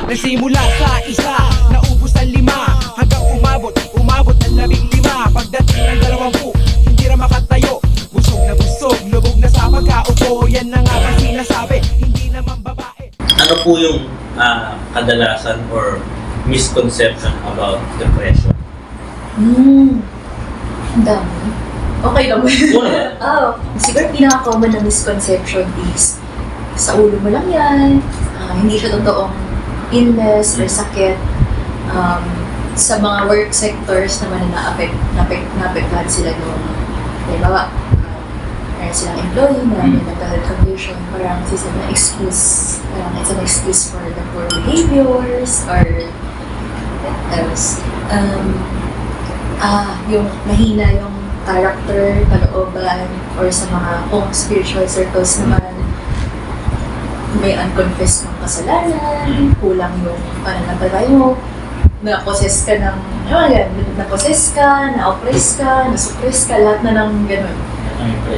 Nagsimula sa isa, naubos ang 5, hanggang umabot ng 15. Pagdating ng 20, hindi na makatayo. Busog, lubog na sa pagkaupo. Yan na nga ba sinasabi, hindi naman babae. Ano po yung kadalasan or misconception about depression? Ang dami. Okay lang. Siguro pinaka-common na misconception is sa ulo mo lang yan, hindi siya totoong illness or sakit. Sa mga work sectors naman na naapektuhan sila nung, halimbawa, meron silang employee na may mental health condition, parang isa na excuse, parang it's an excuse for the poor behaviors or what else. Yung mahina yung character, kalooban, or sa mga kung spiritual circles naman, may unconfessed ng kasalanan, kulang yung pananampalataya mo, na-possess ka ng, na-possess ka, na-oppress ka, na-suppress ka, lahat na ng gano'n.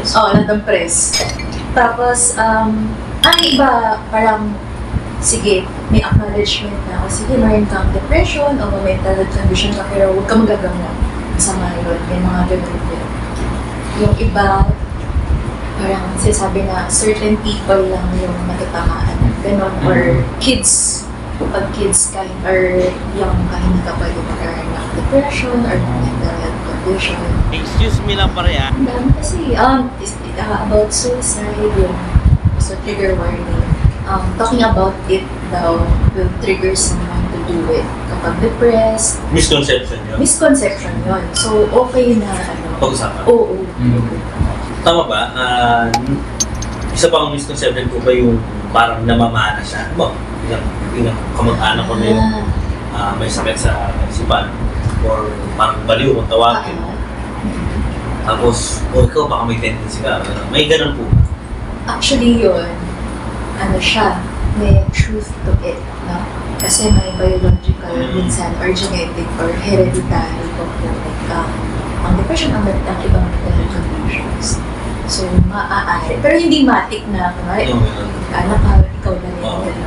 Lahat ng press. Tapos, ang iba, parang, sige, may acknowledgement na, sige, mayroon kang depression o mental health condition ka, pero huwag ka magagamot. Masama yun, may mga gano'n din. Yung iba, parang sinasabi na certain people lang yung matatamaan, gano'n, or kids, pag kids kahit or young ka, hindi ka pwede magkaroon ng depression or mental health condition. Excuse me lang pare ah. Ang dami kasi, about suicide, yung so trigger warning. Talking about it daw will trigger someone to do it kapag depressed. Misconception yun? Misconception yun. So, okay na, pag-usapan? Oo. Tama ba? Isa pang misconception ko ba yung parang namamana siya? Ilang kamag-anak ko na yung may sakit sa isipan or parang baliw kung tawagin. Tapos, ikaw baka may tendency ka. May ganun po. Actually yun, siya, may truth to it, no? Kasi may biological minsan or genetic or hereditary component ang depression, ang ibang mental conditions. So, maaari. Pero hindi matik na, anak ka, ikaw na rin.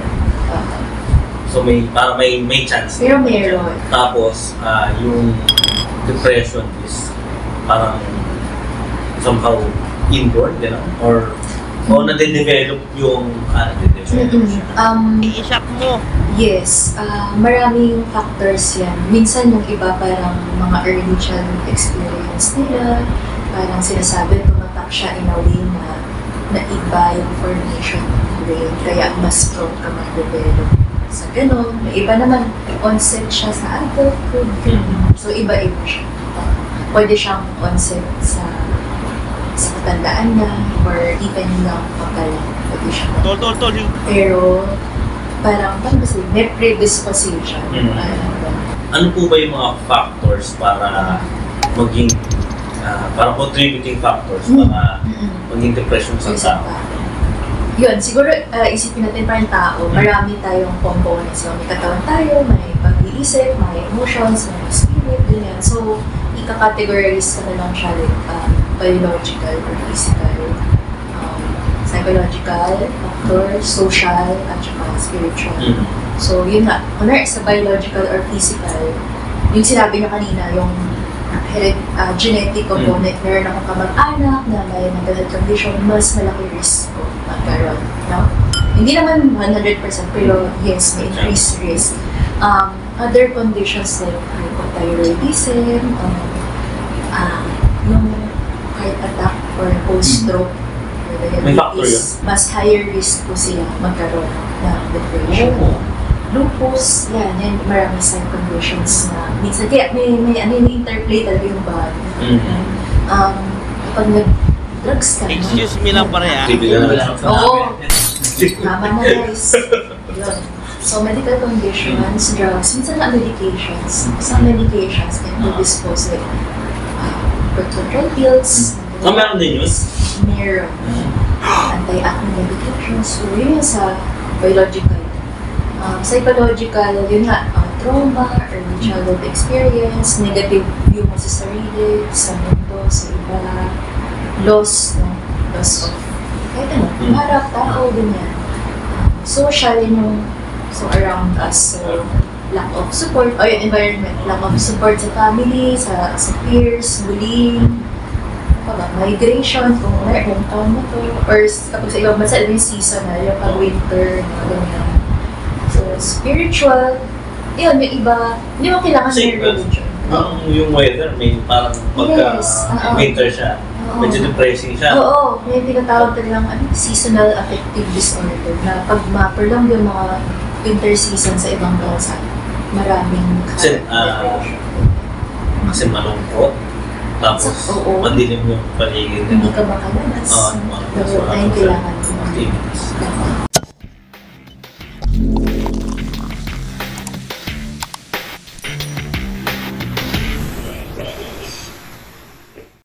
So, parang may chance. Pero meron. Tapos, yung depression is parang somehow inborn, gano'n? Or nade-develop yung depression? I-shock mo. Yes. Maraming factors yan. Minsan yung iba parang mga early childhood experience nila, parang sinasabi, tumatak siya in a way na naiba yung formation ng brain, kaya mas prone ka mag-develop sa gano'n. May iba naman, onset siya sa adulthood. So, iba-iba siya. Pwede siyang onset sa katandaan na or even young pagkalang. Pwede siya. Tol. Pero, parang may predisposition. Ano po ba yung mga factors para maging parang contributing factors para maging depression sa tao? Yun, siguro isipin natin parang tao, marami tayong components. So, may katawan tayo, may pag-iisip, may emotions, may spirit, ganyan. So, ika-categorize ka na lang siya like biological or physical, psychological factors, social, at saka spiritual. So, yun nga, sa biological or physical, yung sinabi niya kanina, yung genetic component, meron akong kamag-anak na may mental health condition, mas malaki risk ko magkaroon, no? Hindi naman 100%, pero yes, may increased risk. Other conditions like hypothyroidism, yung heart attack or post-stroke, mas higher risk po sila magkaroon ng depression. Lupus, yan marami side conditions na minsan, kaya may interplay talaga yung body. Kapag nag-drugs ka, excuse me lang pare ah. Oo. Tama na guys. Yun. So, medical conditions, drugs, minsan na medications. Some medications can predispose like birth control pills. Meron din yun? Meron. Anti-acne medications. So, yun sa biological. Psychological, yun nga, trauma, early childhood experience, negative view mo sa sarili, sa mundo, sa iba, loss of, kahit harap, tao, ganyan. Social, yun yung So around us, so lack of support, o yung environment, lack of support sa family, sa peers, bullying, migration, kung taon mo to, or kapag sa ibang bansa, yung seasonal, yung pag-winter, ganyan. So, spiritual, yun, yung iba, hindi mo kailangan Kasi, ng religion. yung weather, may parang pagka winter siya, medyo depressing siya. Oo, may tinatawag talagang seasonal affective disorder na pag ma-prolong yung mga winter season sa ibang bansa, maraming Kasi, depression. Kasi malungkot, tapos Oo. madilim yung paligid. Hindi ka makalabas. Oo, Kailangan activities. mo.